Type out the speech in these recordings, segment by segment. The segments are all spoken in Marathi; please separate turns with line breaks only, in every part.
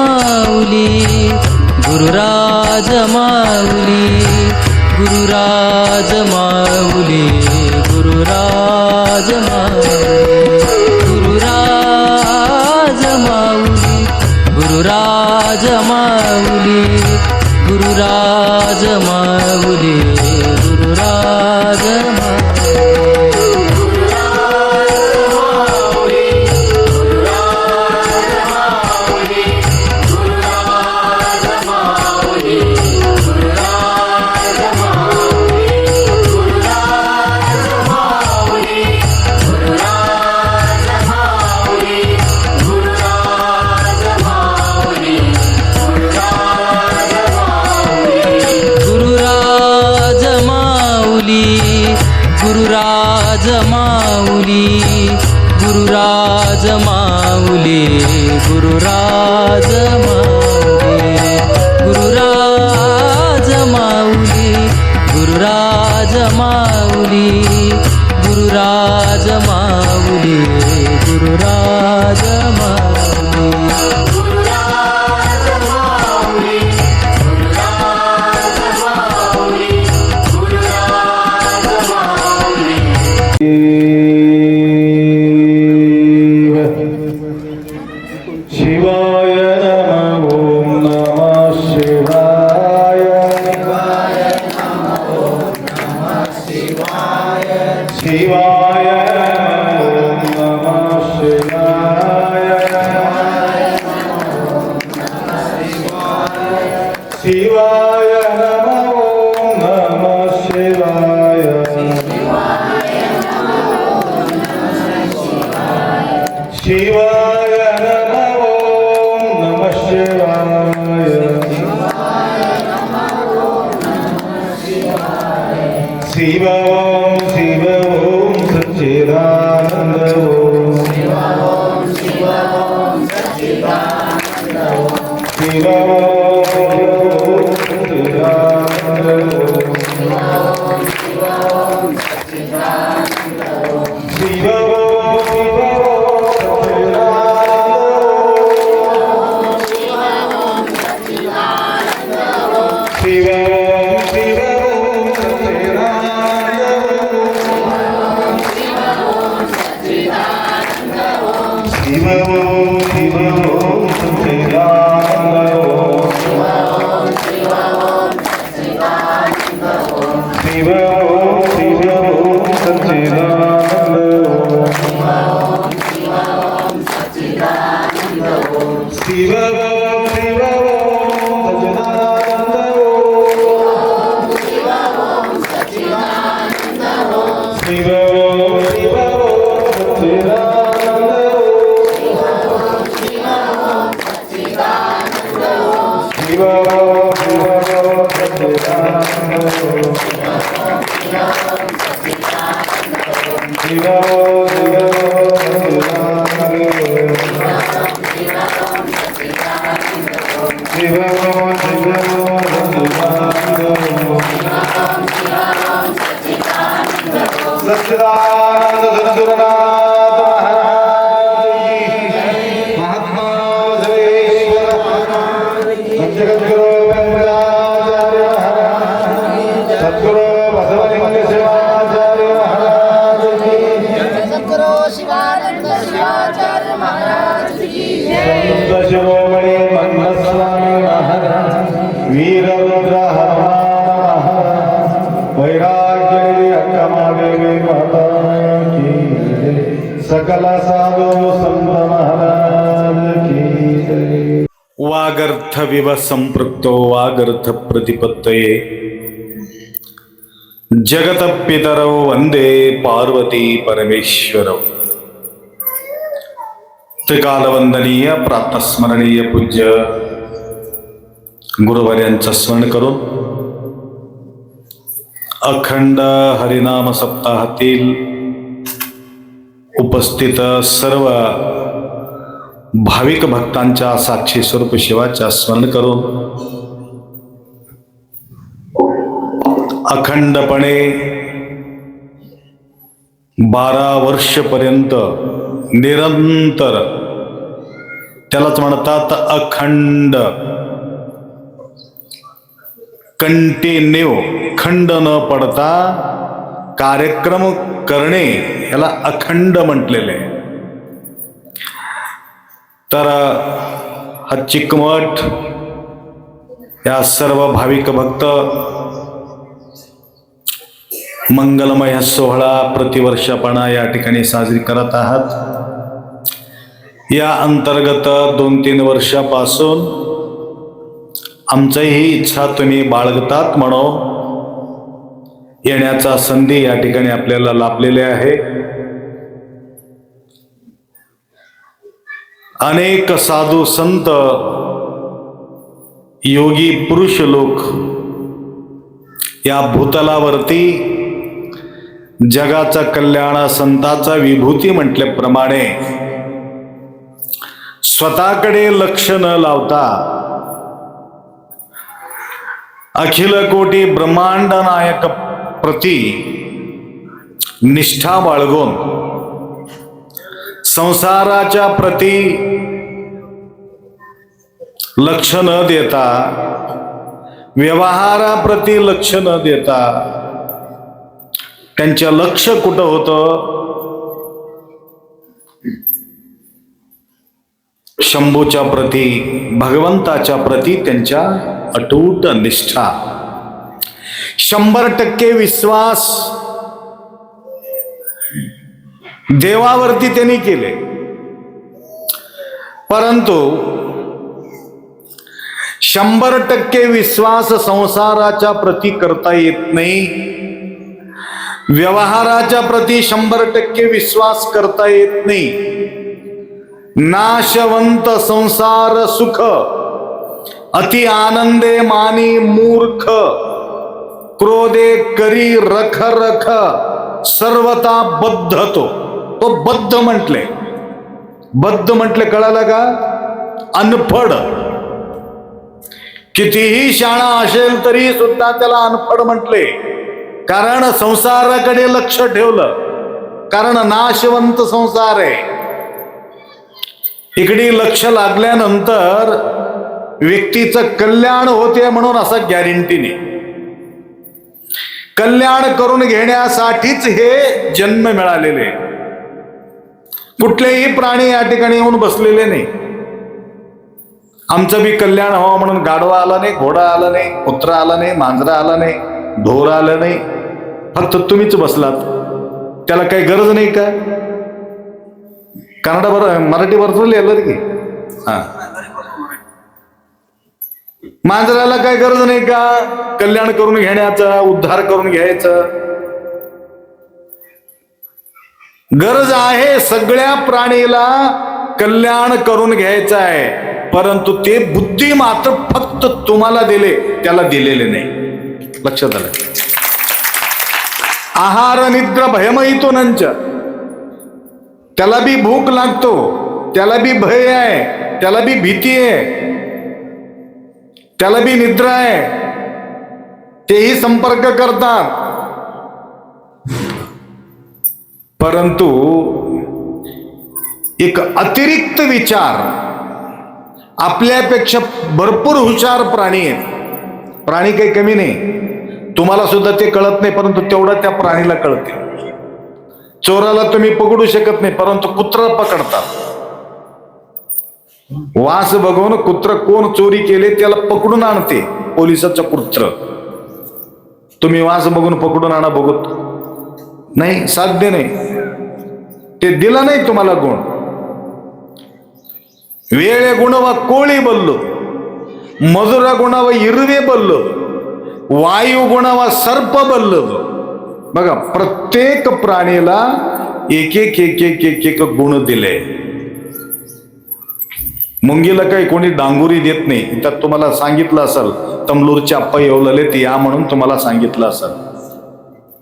माऊली गुरुराज माऊली गुरुराज माऊली गुरुराज माऊली गुरुराज माऊली गुरुराज माऊली गुरुराज माऊली गुरुराज गुरुराज माऊली गुरुराज माऊली गुरुराज माऊली गुरुराज माऊली गुरुराज माऊली गुरुराज माऊली गुरुराज माऊली
शिवाय नमः ओम नमः शिवाय शिवाय नमः ओम नमः शिवाय शिवाय नमः ओम नमः शिवाय शिवाय नमः ओम नमः शिवाय शिव ओम सच्चिदानंद ओम शिव ओम सच्चिदानंद ओम शिव ओम सच्चिदानंद ओम शिव सकला साधु संत महाराज की
वागर्थ विव संपृक्तो वागर्थ प्रतिपत्तये जगत पितरौ वंदे पार्वती परमेश्वरौ. त्रिकालवंदनीय प्रातस्मरणीय पूज्य गुरुवर्यांचं स्मरण करून अखंड हरिनाम सप्ताहातील उपस्थित सर्व भाविक भक्तांच्या साक्षी स्वरूप शिवाच्या स्मरण करून अखंडपणे 12 वर्षपर्यंत निरंतर त्यालाच म्हणतात अखंड. कंटिन्यू, खंड न पडता कार्यक्रम करणे याला अखंड म्हटलेले आहे. तर हा चिकमठ या सर्व भाविक भक्त मंगलमय सोहळा प्रतिवर्षपणा या ठिकाणी साजरी करत आहात. या अंतर्गत 2-3 वर्षापासून आमचीही इच्छा तुम्ही बाळगतात म्हणून येण्याचा संधी या ठिकाणी आपल्याला लाभलेले आहे. अनेक साधू संत योगी पुरुष लोक या भूतलावरती जगाचा कल्याण संताचा विभूती म्हटल्याप्रमाणे स्वतःकडे लक्ष न लावता अखिल कोटी ब्रह्मांड नायक प्रती निष्ठा बाळगून संसाराच्या प्रती लक्ष न देता, व्यवहाराप्रती लक्ष न देता त्यांच्या लक्ष कुठं होतं? शंभूच्या प्रती, भगवंताच्या प्रती त्यांच्या अटूट निष्ठा, 100% विश्वास देवावरती त्यांनी केले. परंतु 100% विश्वास संसाराच्या प्रती करता येत नाही, व्यवहाराच्या प्रती 100% विश्वास करता येत नाही. नाशवंत संसार सुख अति आनंदे मानी मूर्ख, क्रोधे करी रख रख सर्वता बद्ध. तो बद्ध म्हटले. बद्ध म्हटले कळालं का? अनफड. कितीही शाळा असेल तरी सुद्धा त्याला अनफड म्हटले, कारण संसाराकडे लक्ष ठेवलं. कारण नाशवंत संसार आहे. इकडे लक्ष लागल्यानंतर व्यक्तीचं कल्याण होते म्हणून असं गॅरंटी नाही. कल्याण करून घेण्यासाठीच हे जन्म मिळालेले. कुठलेही प्राणी या ठिकाणी येऊन बसलेले नाही. आमचं बी कल्याण व्हावं म्हणून गाढवा आला नाही, घोडा आला नाही, कुत्रा आला नाही, मांजरा आला नाही, ढोर आलं नाही. फक्त तुम्हीच बसलात. त्याला काही गरज नाही का? कन्नड मराठी बरोबर लिहिलं की हा, मांजराला काही गरज नाही का कल्याण करून घेण्याचं, उद्धार करून घ्यायचं? गरज आहे. सगळ्या प्राणीला कल्याण करून घ्यायचं आहे, परंतु ते बुद्धी मात्र फक्त तुम्हाला दिले, त्याला दिलेले नाही. लक्षात आलं? आहार निद्रा भयमयितोनंच. त्याला बी भूक लागतो, त्याला बी भय आहे, त्याला बी भीती आहे, त्याला बी निद्रा आहे. तेही संपर्क करतात. परंतु एक अतिरिक्त विचार, आपल्यापेक्षा भरपूर हुशार प्राणी आहेत. प्राणी काही कमी नाही. तुम्हाला सुद्धा ते कळत नाही, परंतु तेवढं त्या प्राणीला कळते. चोराला तुम्ही पकडू शकत नाही, परंतु कुत्रा पकडतात. वास बघून कुत्र कोण चोरी केले त्याला पकडून आणते. पोलिसाचं कुत्र तुम्ही वास बघून पकडून आणा बघत नाही, साध्य नाही. ते दिला नाही तुम्हाला गुण. वेळे गुणवा कोळी बल्लो, मजुरा गुणावा इरवे बल्लो, वायू गुणावा सर्प बल्लो. बघा, प्रत्येक प्राणीला एक एक एक एक एक एक गुण दिले. मुंगीला काही कोणी डांगुरी देत नाही. त्यात तुम्हाला सांगितलं असेल, तमलूरचे आप्पा येवलेत या म्हणून तुम्हाला सांगितलं असेल.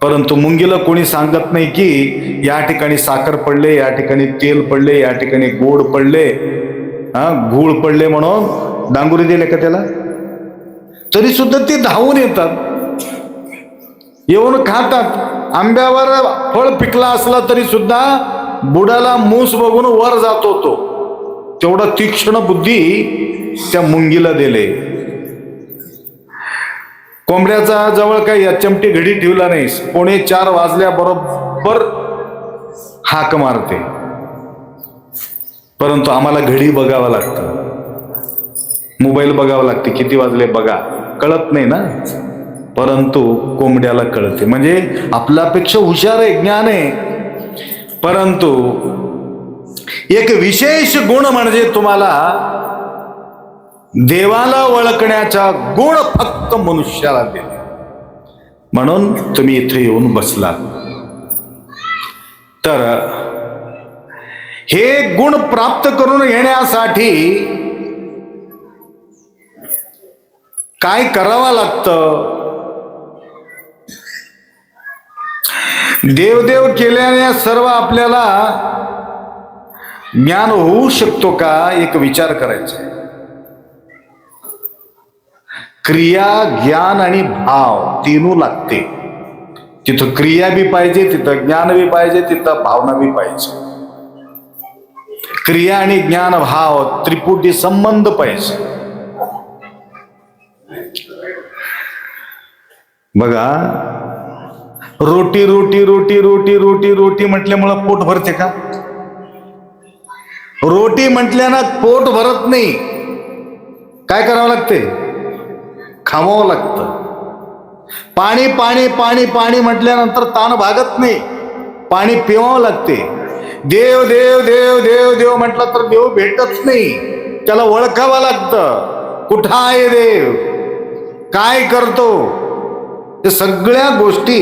परंतु मुंगीला कोणी सांगत नाही की या ठिकाणी साखर पडले, या ठिकाणी तेल पडले, या ठिकाणी गोड पडले, गूळ पडले म्हणून डांगुरी दिले का त्याला? तरी सुद्धा ते धावून येतात, येऊन खातात. आंब्यावर फळ पिकला असला तरी सुद्धा बुडाला मूस बघून वर जातो तो. तेवढं तीक्ष्ण बुद्धी त्या मुंगीला दिले. कोंबड्याचा जवळ काही चमटी घडी ठेवला नाही, 3:45 वाजल्याबरोबर हाक मारते. परंतु आम्हाला घडी बघावं लागतं, मोबाईल बघावं लागते, किती वाजले बघा, कळत नाही ना. परंतु कोंबड्याला कळते, म्हणजे आपल्यापेक्षा हुशार आहे, ज्ञान आहे. परंतु एक विशेष गुण म्हणजे तुम्हाला देवाला ओळखण्याचा गुण फक्त मनुष्याला दिले, म्हणून तुम्ही इथे येऊन बसला. तर हे गुण प्राप्त करून घेण्यासाठी काय करावं लागतं? देवदेव केल्याने सर्व आपल्याला ज्ञान होऊ शकतो का, एक विचार करायचा. क्रिया, ज्ञान आणि भाव तीनू लागते. तिथं क्रिया बी पाहिजे, तिथं ज्ञान बी पाहिजे, तिथं भावना बी पाहिजे. क्रिया आणि ज्ञान भाव त्रिपुटी संबंध पाहिजे. बघा, रोटी रोटी रोटी रोटी रोटी रोटी म्हटल्यामुळं पोट भरते का? रोटी म्हटल्यानं पोट भरत नाही. काय करावं लागते? खावावं लागतं. पाणी पाणी पाणी पाणी म्हटल्यानंतर ताण भागत नाही, पाणी पिवावं लागते. देव देव देव देव देव म्हटलं तर देव भेटत नाही, त्याला ओळखावं लागतं. कुठं आहे देव, काय करतो, ते सगळ्या गोष्टी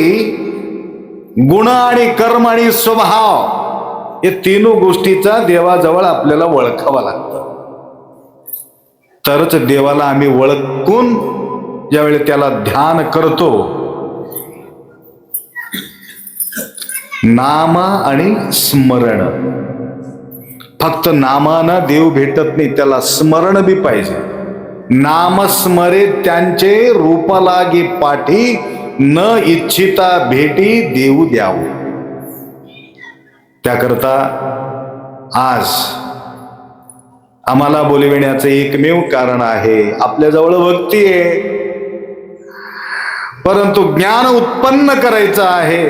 गुण आणि कर्म आणि स्वभाव या तीनू गोष्टीचा देवाजवळ आपल्याला ओळखावा लागतं. तरच देवाला आम्ही ओळखून ज्यावेळी त्याला ध्यान करतो, नाम आणि स्मरण, फक्त नामानं देव भेटत नाही, त्याला स्मरण बी पाहिजे. नाम स्मरे त्यांचे रूप लागे पाठी, न इच्छिता भेटी देऊ द्यावं. त्याकरता आज आम्हाला बोलविण्याचं एकमेव कारण आहे, आपल्याजवळ भक्ती आहे, परंतु ज्ञान उत्पन्न करायचं आहे,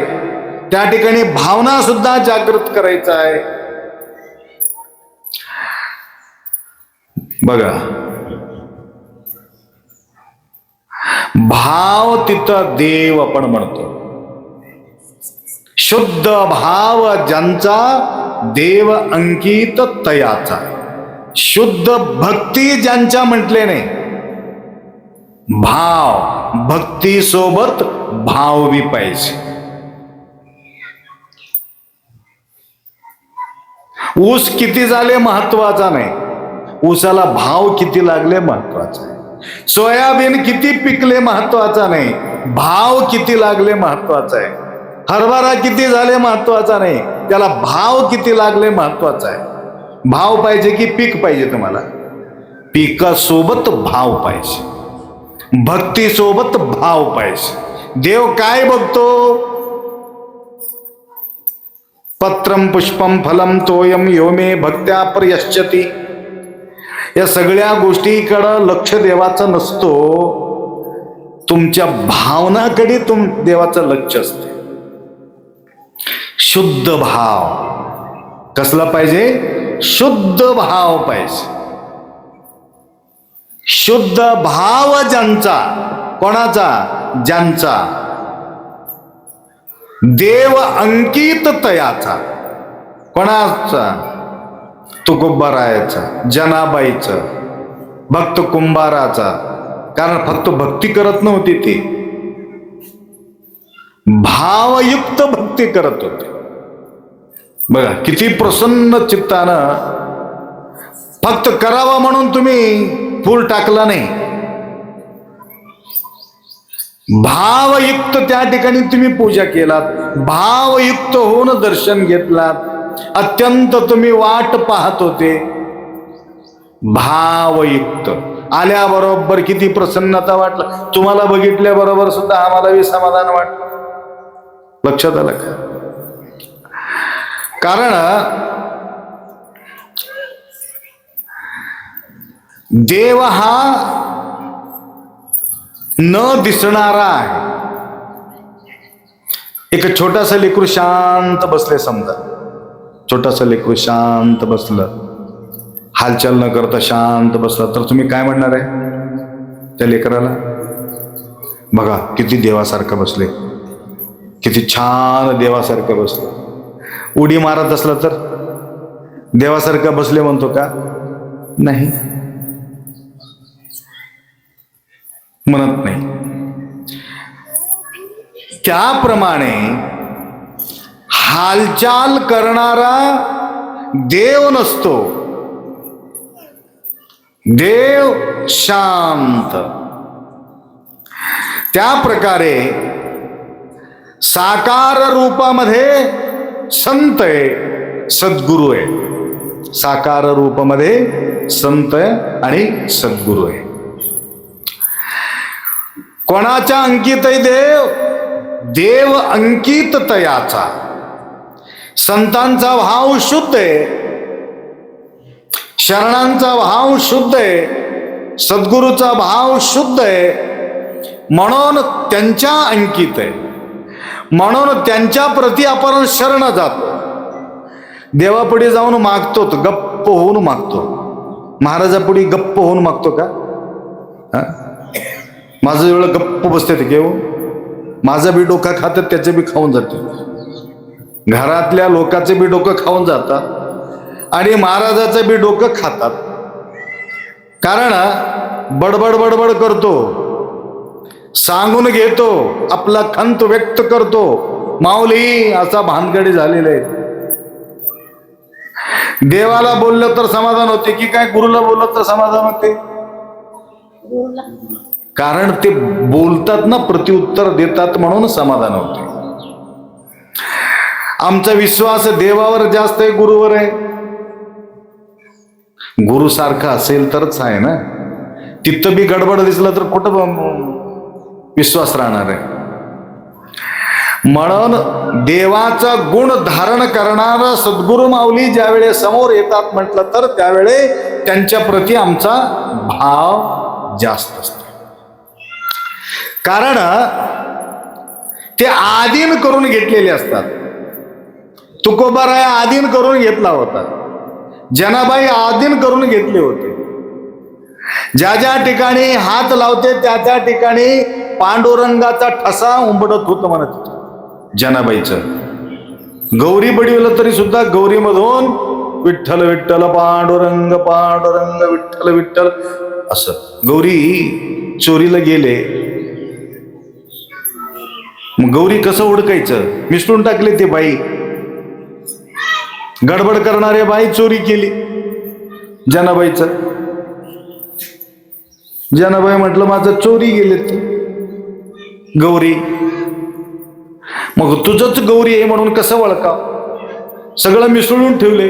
त्या ठिकाणी भावना सुद्धा जागृत करायचं आहे. बघा, भाव तिथं देव आपण म्हणतो. शुद्ध भाव ज्यांचा देव अंकित तयाचा. शुद्ध भक्ती ज्यांच्या म्हटले नाही, भाव, भक्ती सोबत भाव बी पाहिजे. ऊस किती झाले महत्वाचा नाही, ऊसाला भाव किती लागले महत्वाचा आहे. सोयाबीन किती पिकले महत्वाचा नाही, भाव किती लागले महत्वाचा आहे. हरभरा किती झाले महत्वाचा नाही, त्याला भाव किती लागले महत्वाचा आहे. भाव पाहिजे की पीक पाहिजे? तुम्हाला पिकासोबत भाव पाहिजे, भक्ती सोबत भाव पाहिजे. देव काय बघतो? पत्रम पुष्पम फलम तोयम यो मे भक्त्या प्रयश्चती. या सगळ्या गोष्टीकडं लक्ष देवाचं नसतो, तुमच्या भावनाकडे देवाचं लक्ष असते. शुद्ध भाव कसला पाहिजे? शुद्ध भाव पाहिजे. शुद्ध भाव ज्यांचा, कोणाचा? ज्यांचा देव अंकित तयाचा. कोणाचा? तुकोबारायाचा, जनाबाईचा, भक्त कुंभाराचा. कारण फक्त भक्ती करत नव्हती ती, भावयुक्त भक्ती करत होते. बघा किती प्रसन्न चित्तानं. फक्त करावा म्हणून तुम्ही फूल टाकला नाही, भावयुक्त त्या ठिकाणी तुम्ही पूजा केलात, भावयुक्त होऊन दर्शन घेतलात. अत्यंत तुम्ही वाट पाहत होते, भावयुक्त. आल्याबरोबर किती प्रसन्नता वाटलं, तुम्हाला बघितल्याबरोबर सुद्धा आम्हाला समाधान वाटलं. लक्षात आलं का? कारण देव हा न दिसणारा आहे. एक छोटासा लेकरू शांत बसले, समजा छोटासा लेकरू शांत बसलं, हालचाल न करता शांत बसलं, तर तुम्ही काय म्हणणार आहे त्या लेकराला? बघा किती देवासारखं बसले, किती छान देवासारखं बसलं. उडी मारत असलं तर देवासारखं बसले म्हणतो का? नाही, म्हणत नाही. त्याप्रमाणे हालचाल करणारा देव नसतो, देव शांत. त्या प्रकारे साकार रूपामध्ये संत आहे, सद्गुरू आहे. साकार रूपामध्ये संत आणि सद्गुरू आहे. कोणाच्या अंकित आहे देव? देव अंकित तयाचा. संतांचा भाव शुद्ध आहे, शरणांचा भाव शुद्ध आहे, सद्गुरूचा भाव शुद्ध आहे, म्हणून त्यांच्या अंकित आहे, म्हणून त्यांच्या प्रती आपण शरण जातो. देवापुढे जाऊन मागतो, गप्प होऊन मागतो. महाराजापुढे गप्प होऊन मागतो का? माझं एवढं गप्प बसते ते घेऊ, माझं बी डोकं खातात, त्याचे बी खाऊन जाते, घरातल्या लोकांचे बी डोकं खाऊन जातात आणि महाराजाचं बी डोकं खातात. कारण बडबड बडबड करतो, सांगून घेतो, आपला खंत व्यक्त करतो, माऊली असा भानगडी झालेला आहे. देवाला बोललं तर समाधान होते की काय गुरुला बोललं तर समाधान होते? कारण ते बोलतात ना, प्रत्युत्तर देतात म्हणून समाधान होते. आमचा विश्वास देवावर जास्त आहे, गुरुवर आहे. गुरु सारखा असेल तरच आहे ना. तिथं बी गडबड दिसलं तर कुठं विश्वास राहणार आहे? म्हणून देवाचा गुण धारण करणारा सद्गुरु माऊली ज्यावेळी समोर येतात म्हटलं तर त्यावेळे त्यांच्या प्रती आमचा भाव जास्त असतो. कारण ते आधीन करून घेतलेले असतात. तुकोबाराय आधीन करून घेतला होता, जनाबाई आधीन करून घेतले होते. ज्या ज्या ठिकाणी हात लावते त्या त्या ठिकाणी पांडुरंगाचा ठसा उंबडत होत म्हणत जनाबाईचं. गौरी बडीवलं तरी सुद्धा गौरीमधून विठ्ठल विठ्ठल पांडुरंग पांडुरंग विठ्ठल विठ्ठल असं. गौरी चोरीला गेले, मग गौरी कसं ओळखायचं? मिसळून टाकले ते बाई, गडबड करणारे बाई चोरी केली जनाबाईचं. जनाबाई म्हटलं माझं चोरी गेलेत गौरी. मग तुझंच गौरी आहे म्हणून कसं ओळखाव? सगळं मिसळून ठेवले.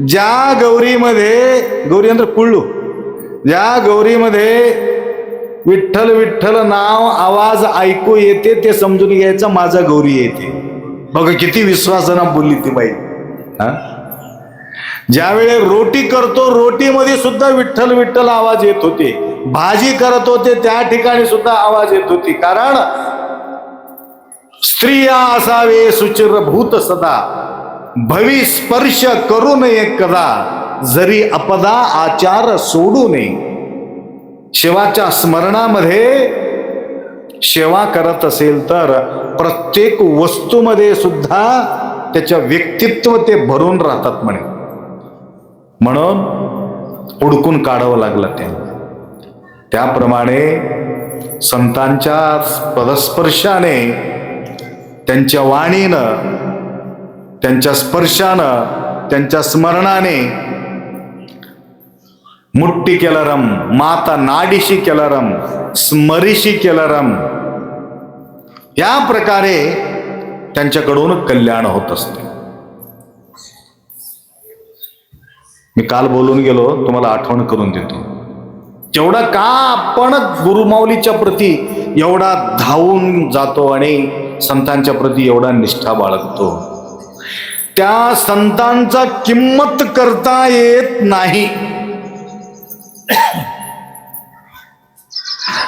ज्या गौरीमध्ये, गौरी नंतर कुळू, ज्या गौरीमध्ये विठ्ठल विठ्ठल नाव आवाज ऐकू येते ते समजून घ्यायचं माझा गौरी येते. बघा किती विश्वासानं बोलली ती बाई. ज्यावेळी रोटी करतो रोटीमध्ये सुद्धा विठ्ठल विठ्ठल आवाज येत होते, भाजी करत होते त्या ठिकाणी सुद्धा आवाज येत होती. कारण स्त्रिया असावे सुचिरभूत सदा, भवी स्पर्श करू नये कदा, जरी अपदा आचार सोडू नये. शिवाच्या स्मरणामध्ये सेवा करत असेल तर प्रत्येक वस्तूमध्ये सुद्धा त्याच्या व्यक्तित्व ते भरून राहतात म्हणे. म्हणून हुडकून काढावं लागलं ते. त्याप्रमाणे संतांच्या पदस्पर्शाने, त्यांच्या वाणीनं, त्यांच्या स्पर्शानं, त्यांच्या स्मरणाने मुट्टी केलरम माता नाडीशी केलरम स्मरीशी केलरम, या प्रकारे त्यांच्याकडून कल्याण होत असते. मी काल बोलून गेलो, तुम्हाला आठवण करून देतो. जेवढा का आपण गुरुमाऊलीच्या प्रती एवढा धावून जातो आणि संतांच्या प्रती एवढा निष्ठा बाळगतो, त्या संतांचा किंमत करता येत नाही.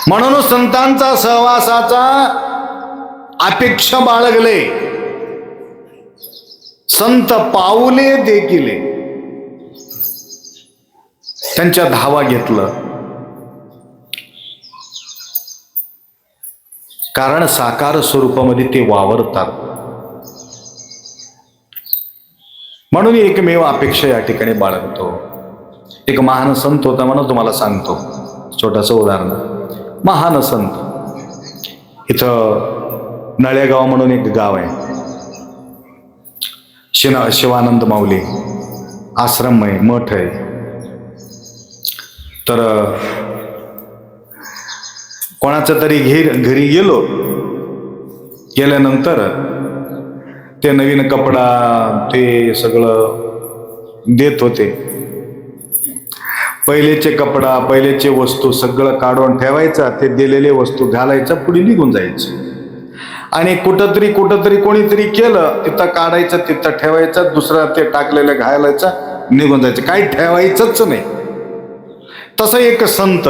म्हणून संतांचा सहवासाचा अपेक्षा बाळगले, संत पाऊले देखिले त्यांच्या धावा घेतलं. कारण साकार स्वरूपामध्ये ते वावरतात. म्हणून एकमेव अपेक्षा या ठिकाणी बाळगतो. एक महान संत होता म्हणून तुम्हाला सांगतो छोटंसं उदाहरण. महान संत इथं नळेगाव म्हणून एक गाव आहे, शिवानंद माऊली आश्रम आहे, मठ आहे. तर कोणाचं तरी घरी गेल्यानंतर ते नवीन कपडा ते सगळं देत होते. पहिलेचे कपडा, पहिलेचे वस्तू सगळं काढून ठेवायचा, ते दिलेले वस्तू घालायचा, पुढे निघून जायचं. आणि कुठंतरी कोणीतरी केलं, तिथं काढायचं, तिथं ठेवायचं, दुसरं ते टाकलेलं घालायचं, निघून जायचं, काही ठेवायचंच नाही. तसं एक संत,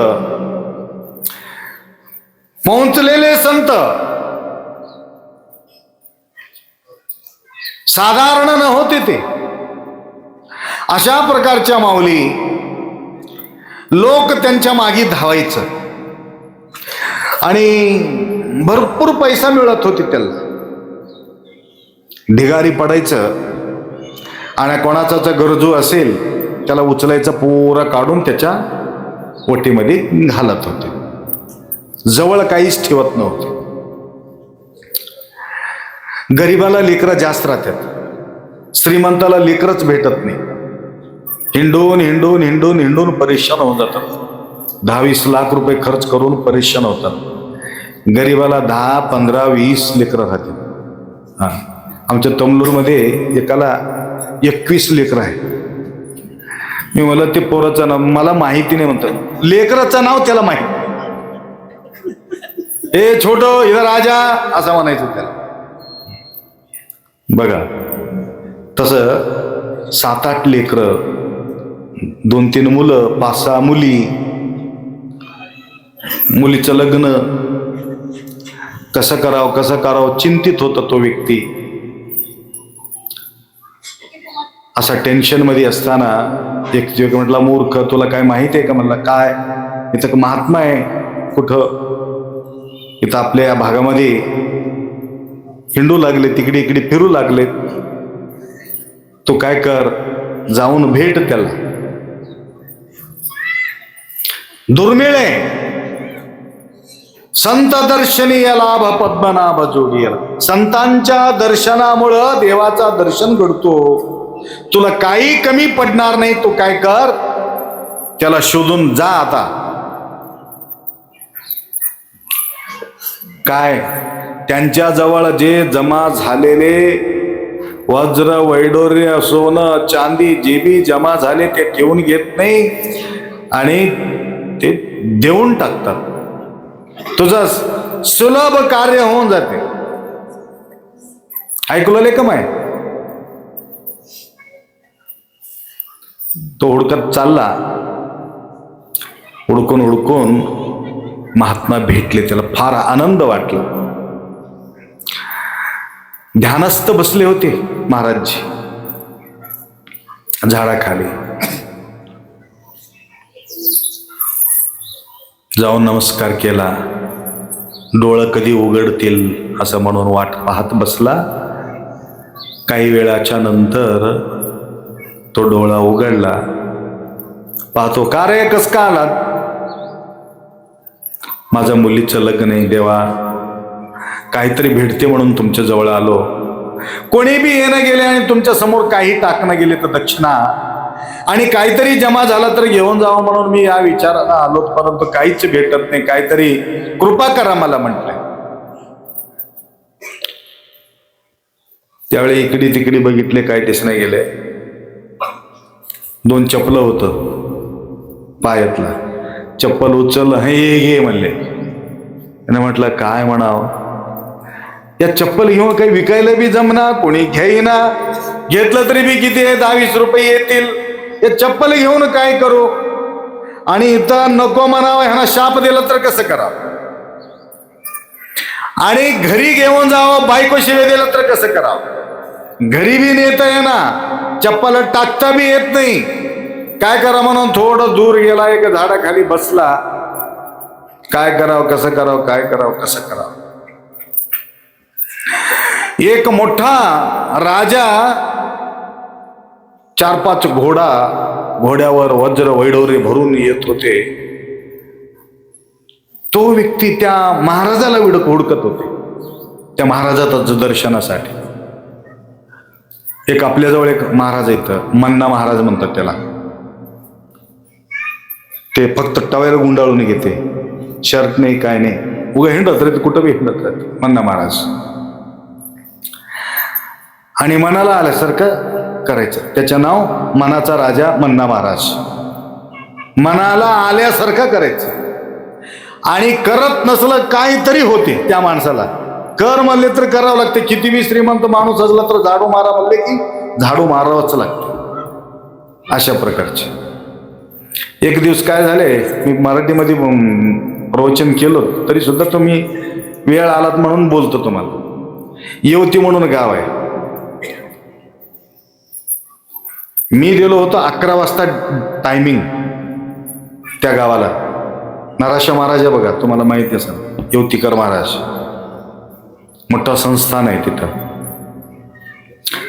पोहोचलेले संत, साधारण नव्हते ते. अशा प्रकारच्या माऊली लोक त्यांच्या मागे धावायचं आणि भरपूर पैसा मिळत होते त्याला. ढिगारी पडायचं आणि कोणाचा गरजू असेल त्याला उचलायचं, पोरा काढून त्याच्या ओटीमध्ये घालत होते. जवळ काहीच ठेवत नव्हते. गरीबाला लेकरं जास्त राहतात, श्रीमंताला लेकरच भेटत नाही. हिंडून परेशान होऊन जातात. 10-20 लाख रुपये खर्च करून परेशान होतात. गरीबाला 10, 15, 20 लेकरं राहतात. हा, आमच्या तमलूरमध्ये एकाला 21 लेकरं आहे. मी मला ते पोराचं नाव मला माहिती नाही म्हणतात, लेकराचं नाव त्याला माहिती. ए छोटो इधर राजा असं म्हणायचं त्याला. बघा, तसं 7-8 लेकरं, 2-3 मुलं, 5-6 मुली, मुलीचं लग्न कसं करावं चिंतित होता तो व्यक्ती. असा टेन्शन मध्ये असताना एक दिवस म्हटला, मूर्ख तुला काय माहिती आहे का? म्हणला काय? इथं महात्मा आहे कुठं? इथं आपल्या या भागामध्ये हिंडू लागले, तिकडे इकडे फिरू लागले. तू काय कर, जाऊन भेट त्याला. दुर्मिळ आहे संत दर्शनी लाभ पद्मनाभ जोगिया. संतांच्या दर्शनामुळं देवाचा दर्शन घडतो. तुला काही कमी पडणार नाही. तू काय कर, त्याला शोधून जा. आता काय त्यांच्या जवळ जे जमा झालेले वज्र, वैडूर्य, सोनं, चांदी जे बी जमा झाले ते ठेवून घेत नाही आणि ते देऊन टाकतात. तुझं सुलभ कार्य होऊन जाते. ऐकलं का माय? तो हुडकत चालला. हुडकून महात्मा भेटले. त्याला फार आनंद वाटला. ध्यानस्थ बसले होते महाराजजी झाडाखाली. जाऊन नमस्कार केला. डोळं कधी उघडतील असं म्हणून वाट पाहत बसला. काही वेळाच्या नंतर तो डोळा उघडला. पाहतो, का रे, कस का आलात? माझ्या मुलीचं लग्न आहे देवा, काहीतरी भेटते म्हणून तुमच्या जवळ आलो. कोणी बी येणं गेले आणि तुमच्या समोर काही टाकणं गेले तर दक्षिणा आणि काहीतरी जमा झाला तर घेऊन जावं म्हणून मी या विचाराला आलो, परंतु काहीच भेटत नाही. काहीतरी कृपा करा मला म्हटलंय. त्यावेळी इकडे तिकडे बघितले, काय दिसणे गेले. 2 चपलं होतं पायातला. चप्पल उचल, हे घे म्हणले. त्याने म्हटलं काय म्हणावं, या चप्पल घेऊन काही विकायला बी जमना, कोणी घेईना. घेतलं तरी बी किती आहे, 10-20 रुपये येतील. या चप्पल घेऊन काय करू? आणि इथं नको म्हणावं ह्यांना शाप दिला तर कसं करावं, आणि घरी घेऊन जावं बायको शिवे दिलं तर कसं करावं, घरी बी नेता येणार, चप्पल टाकता बी येत नाही, काय करा म्हणून थोडं दूर गेला, एक झाडाखाली बसला, काय करावं कसं करावं, काय करावं कसं करावं. एक मोठा राजा 4-5 घोड्यावर वज्र वैढोरे भरून येत होते. तो व्यक्ती त्या महाराजाला हुडकत होते, त्या महाराजाच्या दर्शनासाठी. एक आपल्याजवळ एक महाराज येतं, मन्ना महाराज म्हणतात त्याला. ते फक्त टवेल गुंडाळून घेते, शर्ट नाही काय नाही, उगा हिंडत राहते, कुठं बी हिंडत राहते मन्ना महाराज. आणि मनाला आल्यासारखं करायचं, त्याचं नाव मनाचा राजा मन्ना महाराज. मनाला आल्यासारखं करायचं, आणि करत नसलं काहीतरी होते त्या माणसाला. कर म्हणले तर करावं लागते, किती बी श्रीमंत माणूस असला तर झाडू मारा म्हणले की झाडू मारावंच लागते, अशा प्रकारचे. एक दिवस काय झाले, मी मराठीमध्ये प्रवचन केलं तरी सुद्धा तुम्ही वेळ आलात म्हणून बोलतो तुम्हाला. येवती म्हणून गाव आहे, मी गेलो होतो 11 वाजता टायमिंग त्या गावाला. नराशा महाराज आहे बघा, तुम्हाला माहिती असेल, येवतीकर महाराज, मोठं संस्थान आहे तिथं.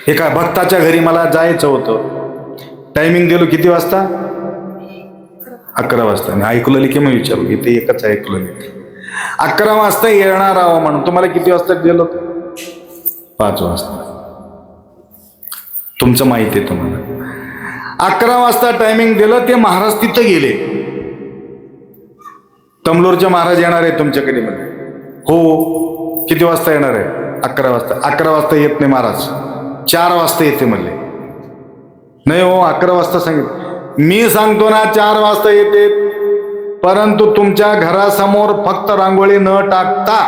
एका भक्ताच्या घरी मला जायचं होतं, टायमिंग दिलो किती वाजता, 11 वाजता. मी ऐकलं की मी विचारलो, इथे एकच ऐकलं मी, 11 वाजता येणार आहो म्हणून. तुम्हाला किती वाजता गेलो, 5 वाजता. तुमचं माहिती आहे तुम्हाला. 11 वाजता टायमिंग दिलं, ते महाराज तिथं गेले. तमलोरचे महाराज येणार आहे तुमच्याकडे मध्ये. हो, किती वाजता येणार आहे, 11 वाजता. 11 वाजता येत नाही महाराज, 4 वाजता येते म्हणले. नाही हो, 11 वाजता सांगितलं. मी सांगतो ना 4 वाजता येते, परंतु तुमच्या घरासमोर फक्त रांगोळी न टाकता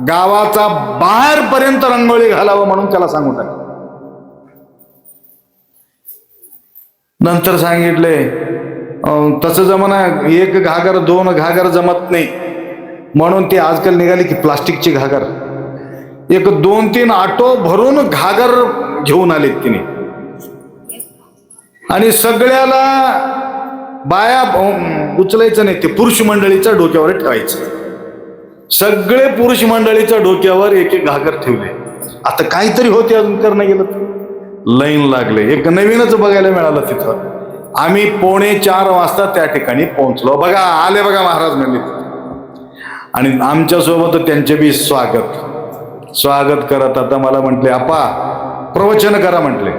गावाचा बाहेरपर्यंत रांगोळी घालावं म्हणून त्याला सांगून टाक. नंतर सांगितले तसं जमाना, 1 घागर 2 घागर जमत नाही म्हणून ते आजकाल निघाले की प्लास्टिकची घागर, एक 2-3 ऑटो भरून घागर घेऊन आले तिने. आणि सगळ्याला बाया उचलायचं नाही, ते पुरुष मंडळीच्या डोक्यावर ठेवायचं. सगळे पुरुष मंडळीच्या डोक्यावर 1-1 घागर ठेवले. आता काहीतरी होते, अजून करणं गेलं तर लाईन लागले. एक नवीनच बघायला मिळालं तिथं. आम्ही 3:45 वाजता त्या ठिकाणी पोहोचलो. बघा आले, बघा महाराज म्हणले. आणि आमच्यासोबत त्यांचे बी स्वागत करत. आता मला म्हटले, आपा प्रवचन करा म्हटले.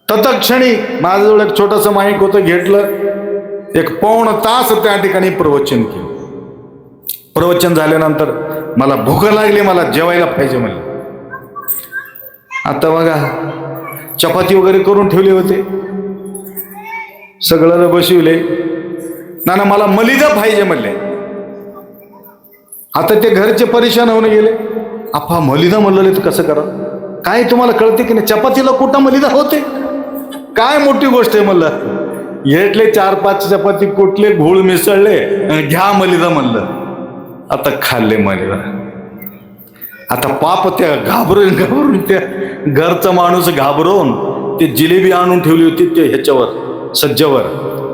तत्क्षणी माझ्याजवळ एक छोटंसं माईक होतं, घेतलं, 1 तास त्या ठिकाणी प्रवचन केलं. प्रवचन झाल्यानंतर मला भूक लागली, मला जेवायला पाहिजे म्हणले. आता बघा चपाती वगैरे करून ठेवले होते, सगळं बसविले. ना मला मलिदा पाहिजे म्हणले. आता ते घरचे परेशान होऊन गेले. आपा मलिदा म्हणले तर कसं करा, काय तुम्हाला कळते की नाही, चपातीला कुठं मलिदा होते, काय मोठी गोष्ट आहे म्हणलं. घेतले 4-5 चपाती, कुठले घोळ मिसळले, घ्या मलिदा म्हणलं. आता खाल्ले मलिदा. आता पाप त्या घाबरून त्या घरचा माणूस घाबरून ते जिलेबी आणून ठेवली होती ते ह्याच्यावर सज्जावर,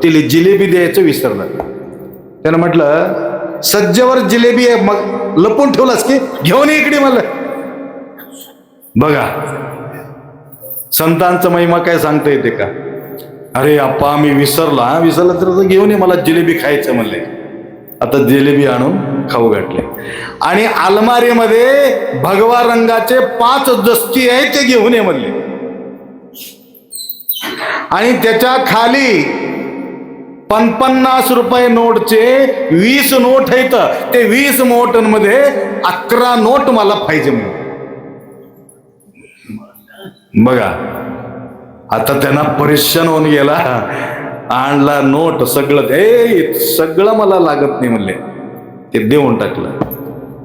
तिला जिलेबी द्यायचं विसरलं. त्यानं म्हटलं सज्जावर जिलेबी आहे, मग लपून ठेवलास की, घेऊन इकडे म्हणलं. बघा संतांचं महिमा काय सांगता येते का. अरे अप्पा मी विसरला तर घेऊन ये, मला जिलेबी खायचं म्हणले. आता जिलेबी आणून खाऊ घातले. आणि अलमारीमध्ये भगवा रंगाचे 5 दस्ती आहे, ते घेऊन ये म्हणले. आणि त्याच्या खाली 50 रुपये नोटचे 20 नोट आहेत, ते 20 नोटांमध्ये 11 नोट मला पाहिजे म्हणून. बघा आता त्यांना परेशान होऊन गेला. आणला नोट, सगळं मला लागत नाही म्हणले, ते देऊन टाकलं.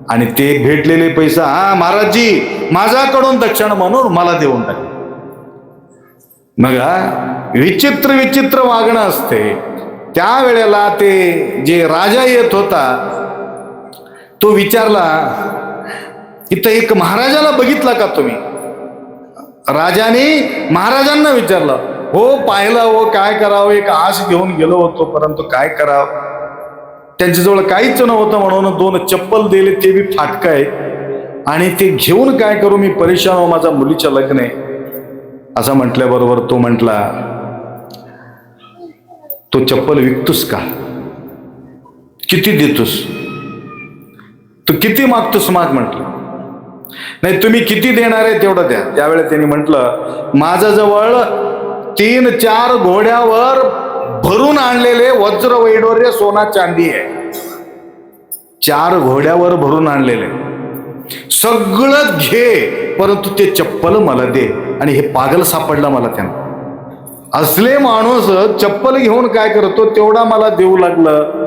आणि ते भेटलेले पैसा, हा महाराजजी माझ्याकडून दक्षिण म्हणून मला देऊन टाकलं. मग विचित्र विचित्र वागणं असते. त्यावेळेला ते जे राजा येत होता तो विचारला, इथं एक महाराजाला बघितला का तुम्ही? राजाने महाराजांना विचारलं. हो पाहिलं, हो काय करावं, एक आश घेऊन गेलो होतो परंतु काय करावं, त्यांच्याजवळ काहीच नव्हतं म्हणून 2 चप्पल दिले, ते बी फाटक आहे आणि ते घेऊन काय करू, मी परेशान हो, माझा मुलीचं लग्न आहे. असं म्हटल्याबरोबर तो म्हटला, तो चप्पल विकतोस का? किती देतोस? तू किती मागतोस माग म्हटलं. नाही तुम्ही किती देणार आहे तेवढं द्या. त्यावेळेस त्यांनी म्हटलं, माझ्याजवळ 3-4 घोड्यावर भरून आणलेले वज्र वैडूर्य सोना चांदी आहे. 4 घोड्यावर भरून आणलेले, सगळं घे परंतु ते चप्पल मला दे. आणि हे पागल सापडला मला त्यानं. असले माणूस चप्पल घेऊन काय करतो तेवढा मला देऊ लागलं.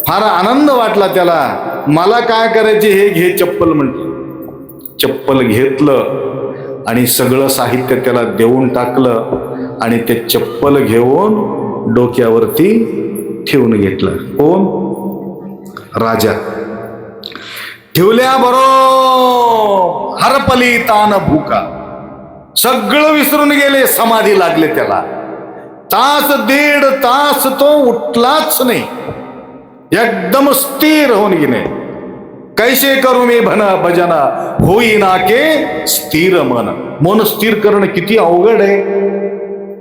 फार आनंद वाटला त्याला. मला काय करायचे, हे घे चप्पल म्हटलं. चप्पल घेतलं आणि सगळं साहित्य त्याला देऊन टाकलं आणि ते चप्पल घेऊन डोक्यावरती ठेवून घेतलं. कोण? राजा. ठेवल्याबरोबर हरपली तान भूका, सगळं विसरून गेले, समाधी लागले त्याला. 1.5 तास तो उठलाच नाही, एकदम स्थिर होऊन गेले. कैसे करू मी भजना होईना के स्थिर मन. मन स्थिर करणं किती अवघड आहे.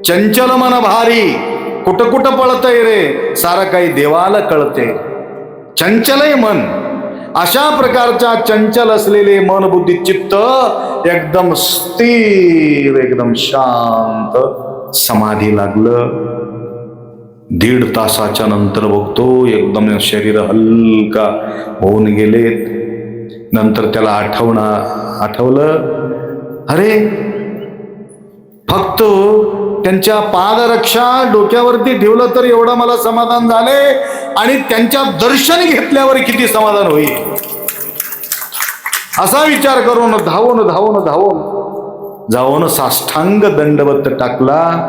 चंचल मन भारी, कुठं कुठं पळतय रे, सारं काही देवाला कळते. चंचल आहे मन. अशा प्रकारच्या चंचल असलेले मन बुद्धी चित्त एकदम स्थिर, एकदम शांत समाधी लागलं. 1.5 तासाच्या नंतर बघतो एकदम शरीर हलका होऊन गेले. नंतर त्याला आठवलं, अरे फक्त त्यांच्या पादरक्षा डोक्यावरती ठेवलं तर एवढं मला समाधान झाले आणि त्यांच्या दर्शन घेतल्यावर किती समाधान होईल. असा विचार करून धावून जाऊन साष्टांग दंडवत टाकला.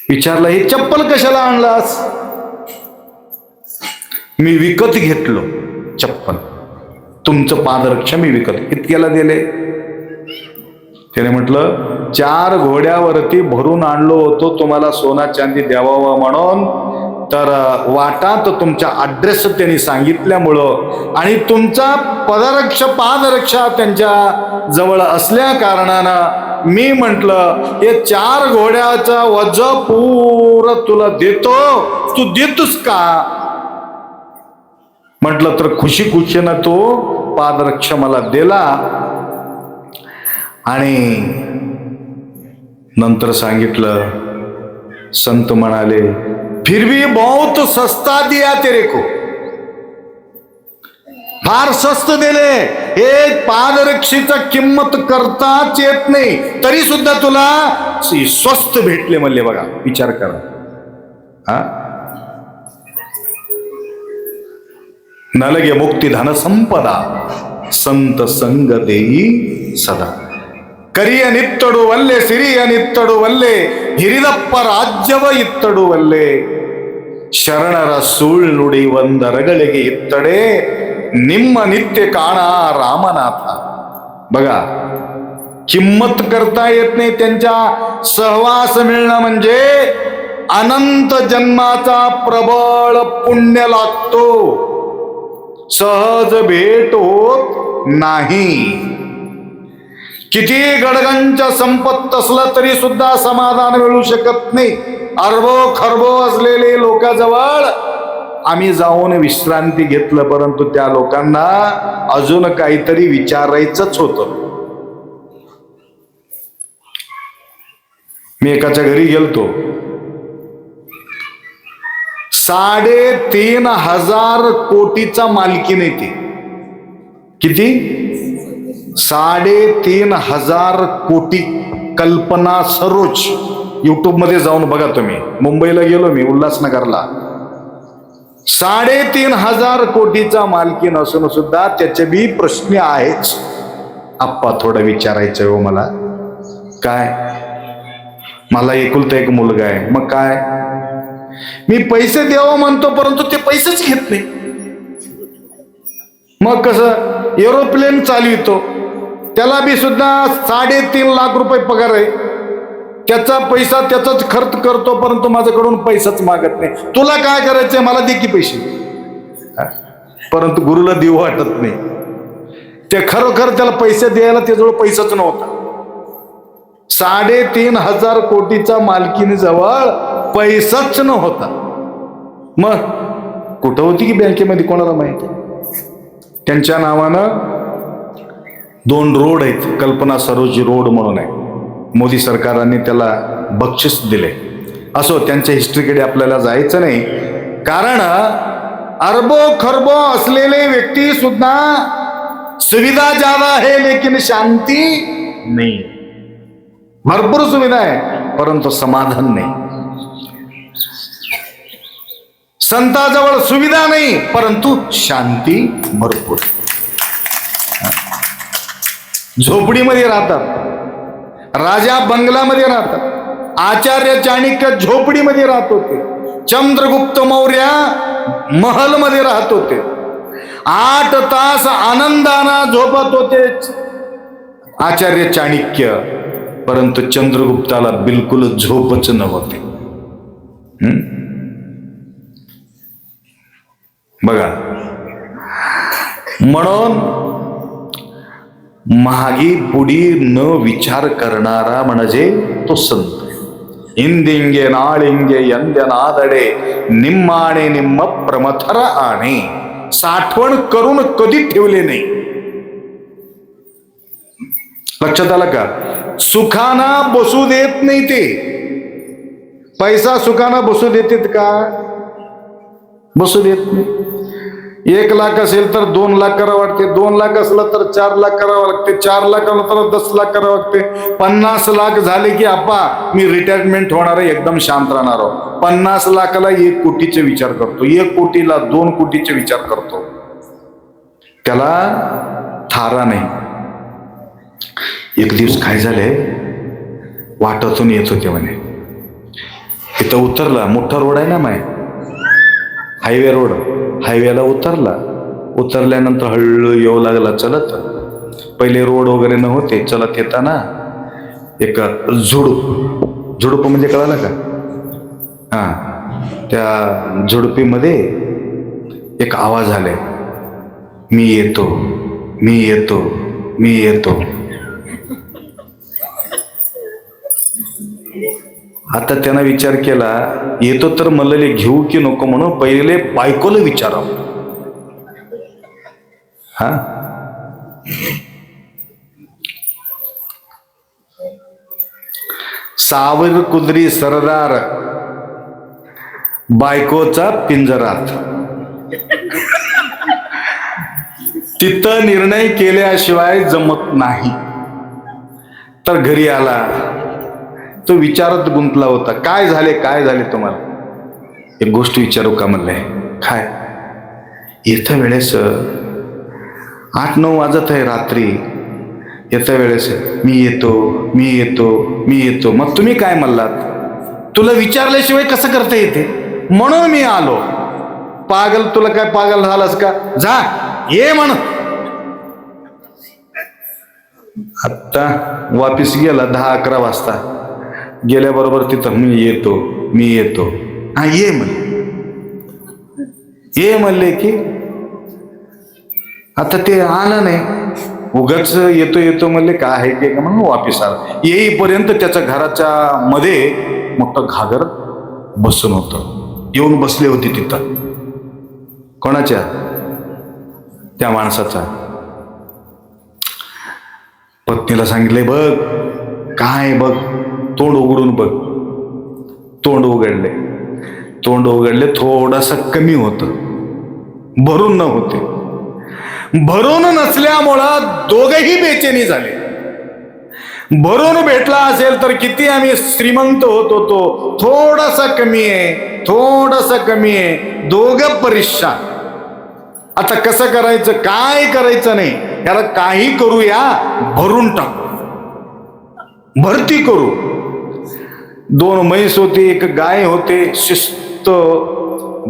विचारलं, हे चप्पल कशाला आणलास? मी विकत घेतलो चप्पल, तुमचं पादरक्षा मी विकत. इतक्याला दिले? त्याने म्हटलं, 4 घोड्यावरती भरून आणलो होतो तुम्हाला सोना चांदी द्यावा म्हणून, तर वाटात तुमच्या ॲड्रेस त्यांनी सांगितल्यामुळं आणि तुमचा पादरक्षा त्यांच्या जवळ असल्या कारणानं मी म्हटलं हे 4 घोड्याचा वज पूर तुला देतो, तू देतोस का? म्हटलं तर खुशीनं तो पादरक्षा मला दिला. आणि नंतर सांगितलं, संत म्हणाले, फिर भी बहुत सस्ता दिया तेरे को. फार स्वस्त दिले. एक पादरक्षेचा किंमत करताच येत नाही तरी सुद्धा तुला स्वस्त भेटले म्हणले. बघा विचार करा. हा, नलगे मुक्ती धन संपदा संत संग देई सदा. ಕರಿಯ ನಿತ್ತಡು ವಲ್ಲೆ ಸಿರಿಯ ನಿತ್ತಡು ವಲ್ಲೆ ಹಿರಿದಪ್ಪ ರಾಜ್ಯವ ಇತ್ತಡು ವಲ್ಲೆ ಶರಣರ ಸುಳ್ ನುಡಿ ಒಂದರಗಳಿಗೆ ಇತ್ತಡೆ ನಿಮ್ಮ नित्य काणा रामनाथ. बघा, किंमत करता येत नाही. त्यांच्या सहवास मिळणं म्हणजे अनंत जन्माचा प्रबळ पुण्य लागतो. सहज भेट होत नाही. किती गडगंच संपत्त असलं तरी सुद्धा समाधान मिळू शकत नाही. अरबो खरबो असलेले लोकांजवळ आम्ही जाऊन विश्रांती घेतलं, परंतु त्या लोकांना अजून काहीतरी विचारायचंच होतं. मी एकाच्या घरी गेलतो. 3,500 कोटीचा मालकीण आहे ती. किती? 3,500 कोटी. कल्पना सरोज. युट्यूब मध्ये जाऊन बघा तुम्ही. मुंबईला गेलो मी, उल्हासनगरला. 3,500 कोटीचा मालकीण असून सुद्धा त्याचे बी प्रश्न आहेच. आप्पा थोडं विचारायचं हो मला. काय? मला एकुलता एक मुलगा आहे. मग काय, मी पैसे द्यावं म्हणतो परंतु ते पैसेच घेत नाही. मग कसं, एरोप्लेन चालवितो त्याला बी सुद्धा 3.5 लाख रुपये पगार आहे, त्याचा पैसा त्याचाच खर्च करतो परंतु माझ्याकडून पैसाच मागत नाही. तुला काय करायचंय, मला दे की पैसे. परंतु गुरुला देऊ वाटत नाही. ते खरोखर त्याला पैसे द्यायला त्याजवळ पैसाच नव्हता. 3.5 कोटीचा मालकीणीजवळ पैसाच नव्हता. मग कुठं होती की बँकेमध्ये कोणाला माहिती. त्यांच्या नावानं 2 रोड आहेत, कल्पना सरोज रोड म्हणून आहे. मोदी सरकारने त्याला बक्षीस दिले. असो, त्यांच्या हिस्ट्रीकडे आपल्याला जायचं नाही, कारण अरबो खरबो असलेले व्यक्ती सुद्धा सुविधा ज्यादा है लेकिन शांती नाही. भरपूर सुविधा आहे परंतु समाधान नाही. संताजवळ सुविधा नाही परंतु शांती भरपूर. झोपडीमध्ये राहतात, राजा बंगलामध्ये राहतात, आचार्य चाणक्य झोपडीमध्ये राहत होते, चंद्रगुप्त मौर्य महलमध्ये राहत होते, 8 तास आनंदानं झोपत होते आचार्य चाणक्य, परंतु चंद्रगुप्ताला बिलकुल झोपच नव्हते. बघा, म्हणून मागी पुढी न विचार करणारा म्हणजे तो संत. इंदिंगे नाळिंगे यंद्यनादडे निम्माणे निम्म प्रमथर आणे. साठवण करून कधी ठेवले नाही. लक्षात आलं का. सुखाना बसू देत नाही ते. पैसा सुखाना बसू देतात का, बसू देत नाही. 1 लाख असेल तर 2 लाख करावं वाटते, 2 लाख असलं तर 4 लाख करावं लागते, 4 लाख असलं तर 10 लाख करावं लागते. 50 लाख झाले की आपा मी रिटायरमेंट होणार आहे, एकदम शांत राहणार आहोत. 50 लाखाला 1 कोटीचे विचार करतो, 1 कोटीला 2 कोटीचे विचार करतो. त्याला थारा नाही. एक दिवस काय झाले, वाटातून येत होते म्हणे, तिथं उतरला. मोठा रोड आहे ना माय, हायवे रोड. हायवेला उतरल्यानंतर हळू येऊ लागला चलत. पहिले रोड वगैरे नव्हते. चलत येताना एक झुडूप म्हणजे कळालं का, त्या झुडपीमध्ये एक आवाज आले, मी येतो मी येतो मी येतो. आता त्यानं विचार केला, येतो तर मल्लले घेऊ की नको, म्हणून पहिले बायकोला विचारावं. हा, सावर कुदरी सरदार बायकोचा पिंजरात. तिथं निर्णय केल्याशिवाय जमत नाही. तर घरी आला, तो विचारात गुंतला होता. काय झाले तुम्हाला. एक गोष्ट विचारू का म्हणले. काय, येत्या वेळेस 8-9 वाजत आहे रात्री, येत्या वेळेस मी येतो मी येतो मी येतो. मग तुम्ही काय म्हणलात, तुला विचारल्याशिवाय कसं करता येते, म्हणून मी आलो. पागल, तुला काय पागल झालास का, जा ये म्हण. आत्ता वापिस गेला 10-11 वाजता. गेल्याबरोबर तिथं मी येतो. हा, ये म्हणले की आता ते आलं नाही. उगाच येतो म्हणले, काय आहे की म्हणून वापिस आला. येईपर्यंत त्याच्या घराच्या मध्ये मोठं घागर बसून होतं. येऊन बसले होते तिथं. कोणाच्या, त्या माणसाचा. पत्नीला सांगितले, बघ काय, बघ तोंड उघडून बघ. तोंड उघडले, थोडासा कमी होतं, भरून न होते. भरून नसल्यामुळं दोघेही बेचैनी झाले. भरून भेटला असेल तर किती आम्ही श्रीमंत होतो, तो थोडासा कमी आहे, दोघं परेशान. आता कसं करायचं, काय करायचं नाही, त्याला काही करूया, भरून टाकू, भरती करू. 2 म्हैस होती, 1 गाय होते, शिस्त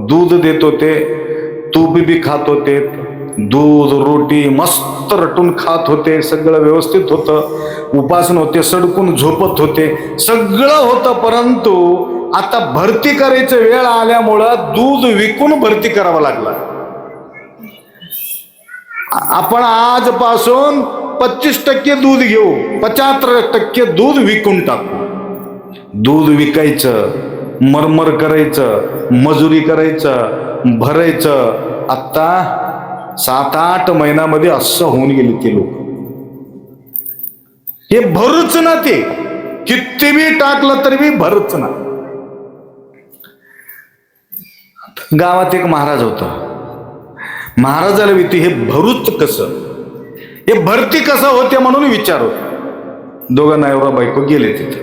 दूध देत होते, तूप बी खात होते, दूध रोटी मस्त रटून खात होते, सगळं व्यवस्थित होतं, उपासन होते, सडकून झोपत होते, सगळं होतं. परंतु आता भरती करायचं वेळ आल्यामुळं दूध विकून भरती करावं लागला. आपण आजपासून 25% दूध घेऊ, 75% दूध विकून टाकू. दूध विकायचं, मरमर करायचं, मजुरी करायचं, भरायचं. आता 7-8 महिन्यामध्ये असं होऊन गेले ते लोक. हे भरूच ना, ते किती बी टाकलं तरी बी भरूच ना. गावात एक महाराज होता. महाराजाला भीती, हे भरूच कसं, हे भरती कसं होते म्हणून विचार होता. 2 नवरा बायको गेले तिथे,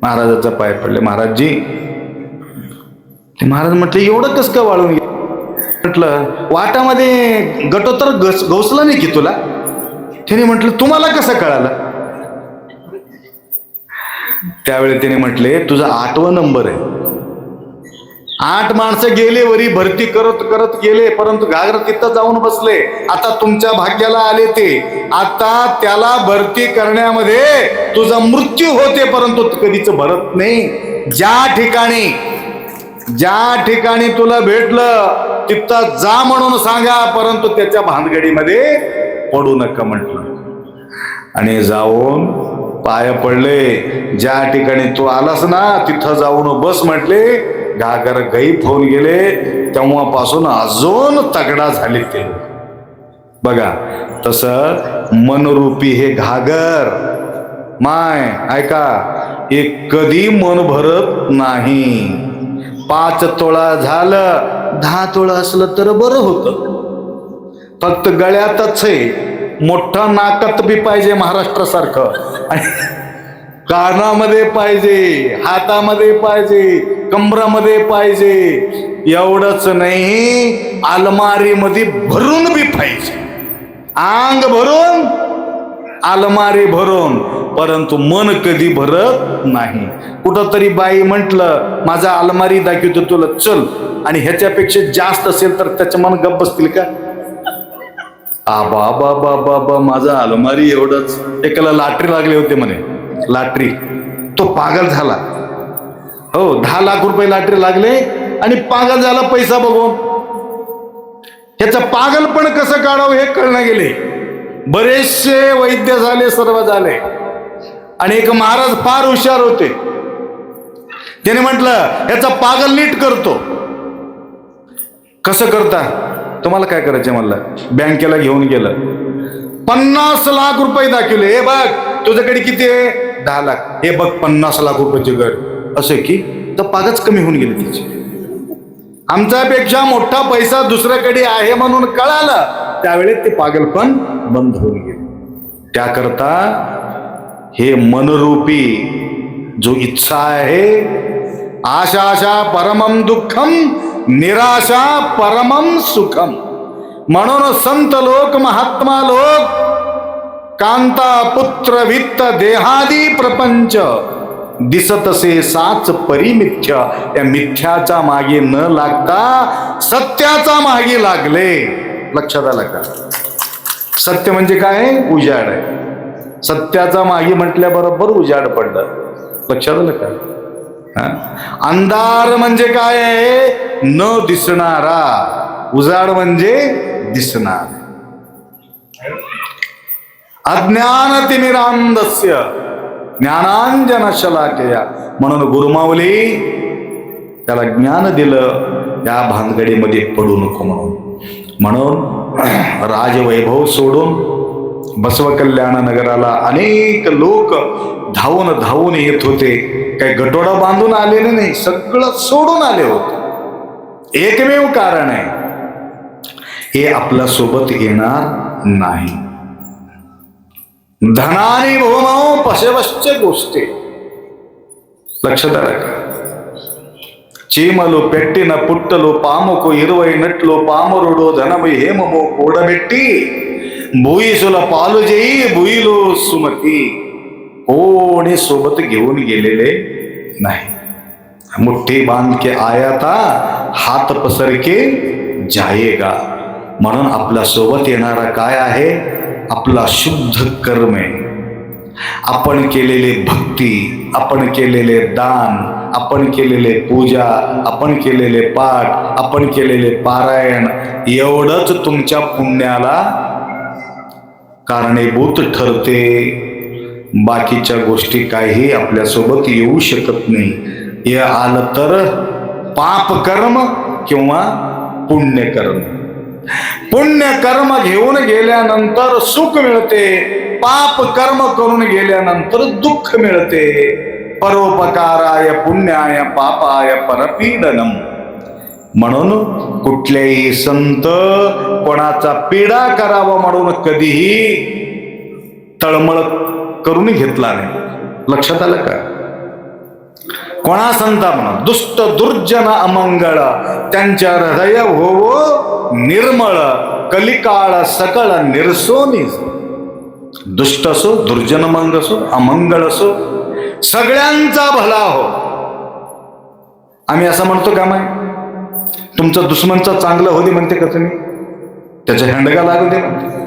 महाराजाचा पाय पडले. महाराजजी, ते महाराज म्हटले एवढं कस का वाळून गेलं? म्हटलं वाटामध्ये गटोतर घोसला नाही की तुला? त्याने म्हटलं तुम्हाला कसं कळालं? त्यावेळी त्याने म्हटले तुझा 8वा नंबर आहे. 8 माणसं गेले वरी, भरती करत करत गेले, परंतु घागर तिथं जाऊन बसले. आता तुमच्या भाग्याला आले ते. आता त्याला भरती करण्यामध्ये तुझा मृत्यू होते, परंतु कधीच भरत नाही. ज्या ठिकाणी तुला भेटलं तिथं जा म्हणून सांगा, परंतु त्याच्या भानगडीमध्ये पडू नका म्हटलं. आणि जाऊन पाय पडले. ज्या ठिकाणी तू आलास ना तिथं जाऊन बस म्हटले. घागर गैप होऊन गेले. तेव्हापासून अजून तगडा झाले ते. बघा, तसं मनरूपी हे घागर माय ऐका, एक कधी मन भरत नाही. 5 तोळा झालं, 10 तोळा असलं तर बरं होतं. फक्त गळ्यातच आहे, मोठा नाकात बी पाहिजे महाराष्ट्रासारखं, आणि कानामध्ये पाहिजे, हातामध्ये पाहिजे, कमरामध्ये पाहिजे. एवढंच नाही, अलमारीमध्ये भरून बी पाहिजे. अंग भरून, अलमारी भरून, परंतु मन कधी भरत नाही. कुठंतरी बाई म्हटलं माझा अलमारी दाखवतो तुला, चल, आणि ह्याच्यापेक्षा जास्त असेल तर त्याच्या मन गप्प बसतील का? बाबा बाबा बा, माझा अलमारी एवढंच. एकाला लॉटरी लागले होते म्हणे, लॉटरी. तो पागल झाला. हो, 10 लाख रुपये लॉटरी लागले आणि पागल झाला पैसा बघून. ह्याचं पागलपण कसं काढावं हे कळणं गेले. बरेचसे वैद्य झाले, सर्व झाले. आणि एक महाराज फार हुशार होते. त्याने म्हटलं याचा पागल नीट करतो. कसं करता? तुम्हाला काय करायचं म्हणलं. बँकेला घेऊन गेलं, 50 लाख रुपये दाखवले. हे बघ तुझ्याकडे किती आहे? 10 लाख. हे बघ 50 लाख रुपयाची घर. असे की तर पागच कमी होऊन गेले तिचे. आमच्यापेक्षा मोठा पैसा दुसऱ्याकडे आहे म्हणून कळालं, त्यावेळेस ते पागलपण बंद होऊन गेले. त्याकरता हे मनरूपी जो इच्छा आहे, आशाशा परमम दुःखम, निराशा परमम सुखम. म्हणून संत लोक, महात्मा लोक, कांता पुत्र वित्त देहादी प्रपंच दिसतसे साच परिमिथ्य, या मिथ्याच्या मागे न लागता सत्याचा मागे लागले. लक्षात आलं का? सत्य म्हणजे काय? उजाड आहे. सत्याचा मागे म्हटल्याबरोबर उजाड पडलं. लक्षात आलं का? अंधार म्हणजे काय आहे? न दिसणारा. उजाड म्हणजे दिसणार. अज्ञान तिमिरांधस्य ज्ञानांजन शलाकया. म्हणून गुरुमाऊली त्याला ज्ञान दिलं, या भानगडीमध्ये पडू नको म्हणून राजवैभव सोडून बसव कल्याण नगराला अनेक लोक धावून धावून येत होते. काही गटोडा बांधून आलेले नाही, सगळं सोडून आले होते. एकमेव कारण आहे, हे आपल्या सोबत येणार नाही. धनानी भूमौ पशवश्च गोष्टी. लक्षात आलं का? చీమలు పెట్టిన పుట్టలు పాముకు 20 నట్లు పామరుడు ధనము హేమము కూడబెట్టి भुईसुला पालू जेई भुईलो सुमती. कोणी सोबत घेऊन गेलेले नाही। मुठ्ठी बांध के आया था हात पसर के जाएगा। म्हणून आपल्या सोबत येणारा काय आहे? आपला शुद्ध कर्म आहे। आपण केलेले भक्ती, आपण केलेले दान, आपण केलेले पूजा, आपण केलेले पाठ, आपण केलेले पारायण, एवढंच तुमच्या पुण्याला कारणीभूत ठरते। बाकीच्या गोष्टी काही आपल्यासोबत येऊ शकत नाही। हे आलं तर पाप कर्म किंवा पुण्यकर्म। पुण्यकर्म घेऊन गेल्यानंतर सुख मिळते, पाप कर्म करून गेल्यानंतर दुःख मिळते। परोपकाराय पुण्याय पापाय परपीडनम। म्हणून कुठलेही संत कोणाचा पीडा करावा म्हणून कधीही तळमळ करून घेतला नाही। लक्षात आलं का? कोणा संता म्हणा दुष्ट दुर्जन अमंगळ त्यांच्या हृदय होवो निर्मळ कलिकाळ सकळ निर्सोनी। दुष्ट असो, दुर्जन मंग असो, अमंगळ असो, सगळ्यांचा भला हो। आम्ही असं म्हणतो का माय? तुमचा दुश्मनचा चांगलं होते म्हणते का तुम्ही? त्याच्या हंडगा लागू दे म्हणते।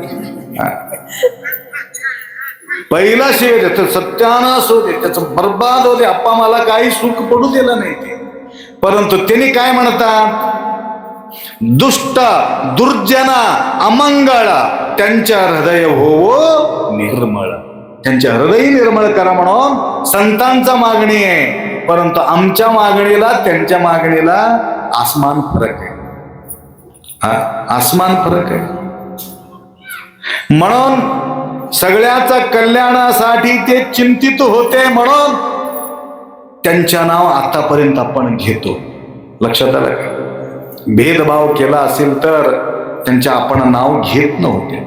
पहिला शिवे देतो सत्यानाश होते, त्याचं बर्बाद होते, आप्पा मला काही सुख पडू दिलं नाही ते। परंतु त्यांनी काय म्हणतात? दुष्ट दुर्जना अमंगळ त्यांच्या हृदय होवो निर्मळ। त्यांच्या हृदय निर्मळ करा म्हणून संतांचा मागणी आहे। परंतु आमच्या मागणीला त्यांच्या मागणीला आसमान फरक आहे। आसमान फरक आहे। म्हणून सगळ्याचा कल्याणासाठी ते चिंतित होते, म्हणून त्यांच्या नाव आतापर्यंत आपण घेतो। लक्षात आलं का? भेदभाव केला असेल तर त्यांच्या आपण नाव घेत नव्हते।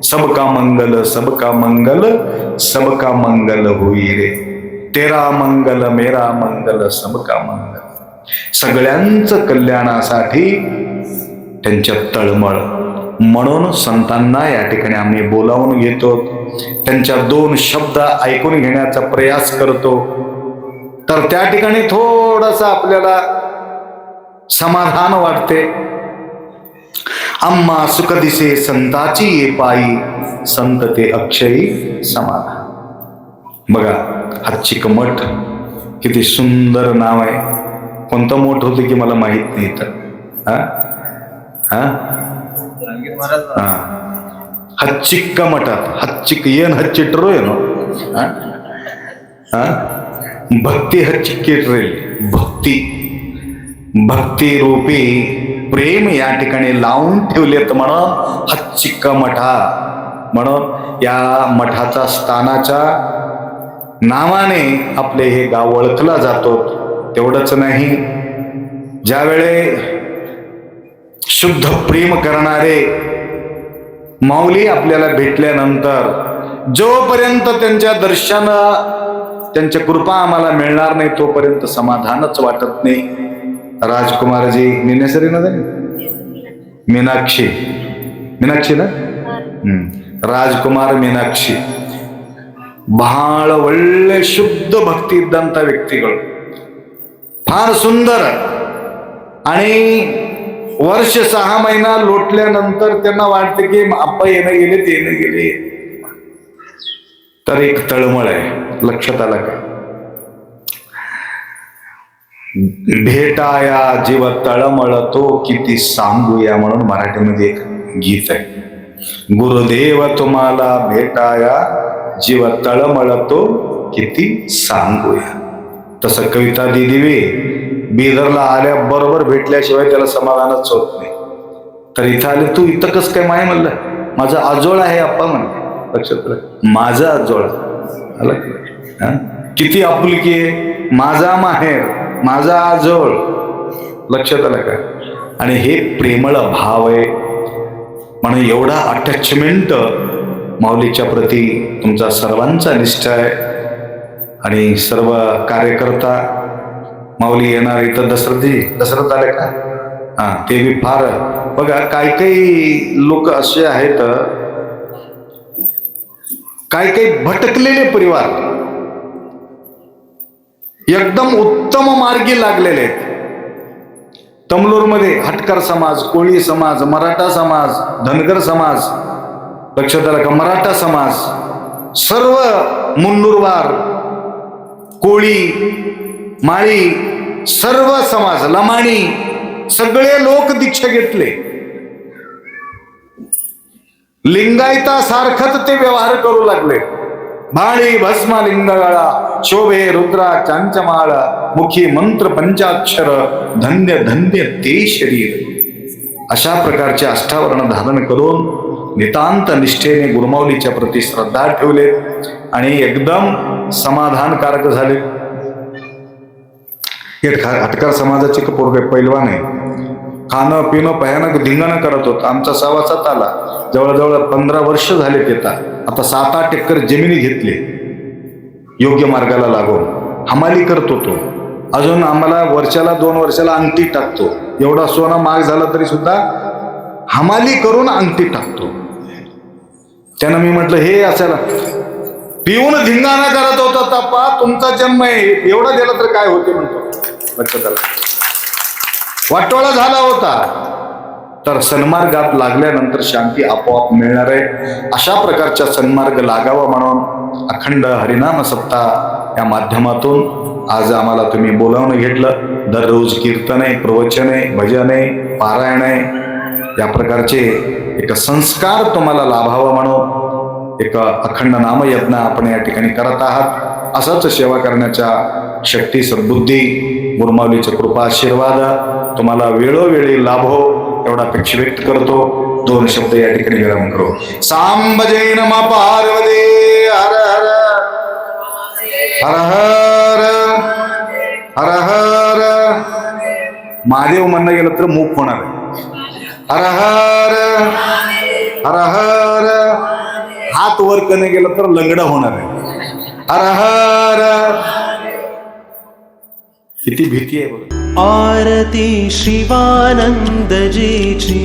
सबका मंगल सबका मंगल सबका मंगल होई रे, तेरा मंगल मेरा मंगल सबका मंगल। सगळ्यांचं कल्याणासाठी त्यांच्या तळमळ। म्हणून संतांना या ठिकाणी आम्ही बोलावून घेतो, त्यांच्या दोन शब्द ऐकून घेण्याचा प्रयास करतो, तर त्या ठिकाणी थोडंसं आपल्याला समाधान वाटते। आम्हा सुख दिसे संताची ये पायी, संत ते अक्षयी समाधान। बघा हच्चिक मठ किती सुंदर नाव आहे। कोणतं मठ होतं की मला माहित नाही तर हच्चिक मठात हच्चिक येन हच्चिट्रो आहे ना, भक्ती हच्चिके ट्रेल भक्ती भक्ती रूपी प्रेम या ठिकाणी लावून ठेवलेत म्हणून हच्चिक मठा। म्हणून या मठाचा स्थानाच्या नावाने आपले हे गाव ओळखला जातो। तेवढंच नाही, ज्यावेळे शुद्ध प्रेम करणारे माऊली आपल्याला भेटल्यानंतर जोपर्यंत त्यांच्या दर्शन त्यांच्या कृपा आम्हाला मिळणार नाही तोपर्यंत समाधानच वाटत नाही। राजकुमारजी निनेसरी ना मीनाक्षी मीनाक्षी ना राजकुमार मीनाक्षी ಬಹಳ ಒಳ್ಳೆ ಶುದ್ಧ ಭಕ್ತಿ ಇದ್ದಂತ ವ್ಯಕ್ತಿಗಳು, फार सुंदर। आणि वर्ष 6 महिना लोटल्यानंतर त्यांना वाटते की आप्पा येणं गेले ते येणं गेले, तर एक तळमळ आहे। लक्षात आलं का? भेटाया जीव तळमळतो किती सांगूया म्हणून मराठीमध्ये एक गीत आहे। गुरुदेव तुम्हाला भेटाया जीव तळमळतो किती सांगूया। तसं कविता दिदिवे बिदरला आल्याबरोबर भेटल्याशिवाय त्याला समाधानच होत नाही। तर इथं आले, तू इथं कसं काय माय म्हणलं? माझा आजोळ आहे आप्पा म्हणले। लक्षात आलं? माझा आजोळ आलं किती आपुलकी आहे, माझा माहेर माझा आजोळ। लक्षात आलं का? आणि हे प्रेमळ भाव आहे म्हणून एवढा अटॅचमेंट माऊलीच्या प्रती तुमचा सर्वांचा निष्ठा आहे। आणि सर्व कार्यकर्ता माऊली येणार इथं दसरथ आले का? ते बी फार बघा, काही लोक असे आहेत, काही भटकलेले परिवार एकदम उत्तम मार्गी लागलेले आहेत. तमलूरमध्ये हटकर समाज, कोळी समाज, मराठा समाज, धनगर समाज, लक्षात आलं का, मराठा समाज, सर्व मुन्नूरवार, कोळी, माळी, सर्व समाज, लमाणी, सगळे लोक दीक्षा घेतले. लिंगायतासारखंच ते व्यवहार करू लागले. भाळी भस्म लिंगगळा, शोभे रुद्रा चांचमाळ, मुखी मंत्र पंचाक्षर, धन्य धन्य ते शरीर. अशा प्रकारचे अष्टावर्ण धारण करून नितांत निष्ठेने गुरुमाऊलीच्या प्रती श्रद्धा ठेवले आणि एकदम समाधानकारक झाले. हे हटकर समाजाचे पोरगे पैलवान आहे. खाणं पिणं भयानक धिंगाणं करत होत. आमचा सहवासात आला. जवळजवळ 15 वर्ष झाले येतात. आता 7-8 एकर जमिनी घेतली योग्य मार्गाला लागून. हमाली करतो तो. अजून आम्हाला वर्षाला 2 वर्षाला अंगठी टाकतो. एवढा सोना महाग झाला तरी सुद्धा हमाली करून अंगठी टाकतो. त्यानं मी म्हटलं हे असायला पिऊन धिंगाणा करत होता तपा, तुमचा जन्म आहे एवढा दिला तर काय होते म्हणतो. लक्षात आलं. वाटोळा झाला होता. तर सन्मार्गात लागल्यानंतर शांती आपोआप मिळणार आहे. अशा प्रकारच्या सन्मार्ग लागावा म्हणून अखंड हरिनाम सप्ताह या माध्यमातून आज आम्हाला तुम्ही बोलावून घेतलं. दररोज कीर्तने, प्रवचने, भजने, पारायणे या प्रकारचे एक संस्कार तुम्हाला लाभावा म्हणून एक अखंड नामयज्ञ आपण या ठिकाणी करत आहात. असंच सेवा करण्याच्या शक्ती, सद्बुद्धी, गुरुमाऊलीचे कृपा आशीर्वाद तुम्हाला वेळोवेळी लाभो एवढा अपेक्षा व्यक्त करतो. 2 शब्द या ठिकाणी विराम करू. सांब जय नम पार्वती हर हर हर हर हर हर. महादेव म्हणणं गेलं तर मूक होणार आहे. हर हर हर हर. हात वर करणं गेलं तर लंगडं होणार आहे. हर हर. किती भीती आहे बघ.
आरती शिवानंद जीची,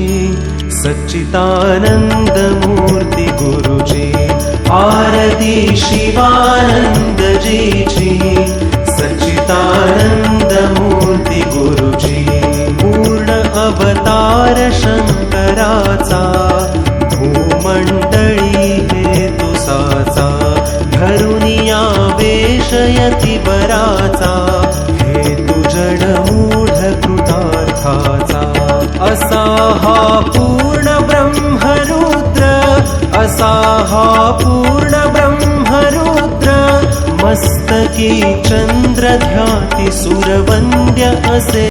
सच्चिदानंद मूर्ती गुरुजी. आरती शिवानंद जीची, सच्चिदानंद मूर्ती गुरुजी. पूर्ण अवतार शंकराचा, भूमंडळी हेतु साचा. धरुनिया वेशयति बराचा, हेतु जडमूढ कृतार्थाचा. असा हा पूर्ण ब्रह्मरुद्र, असा हा पूर्ण ब्रह्मरुद्र. मस्तकी चंद्र ध्याती सुरवंद्य असे.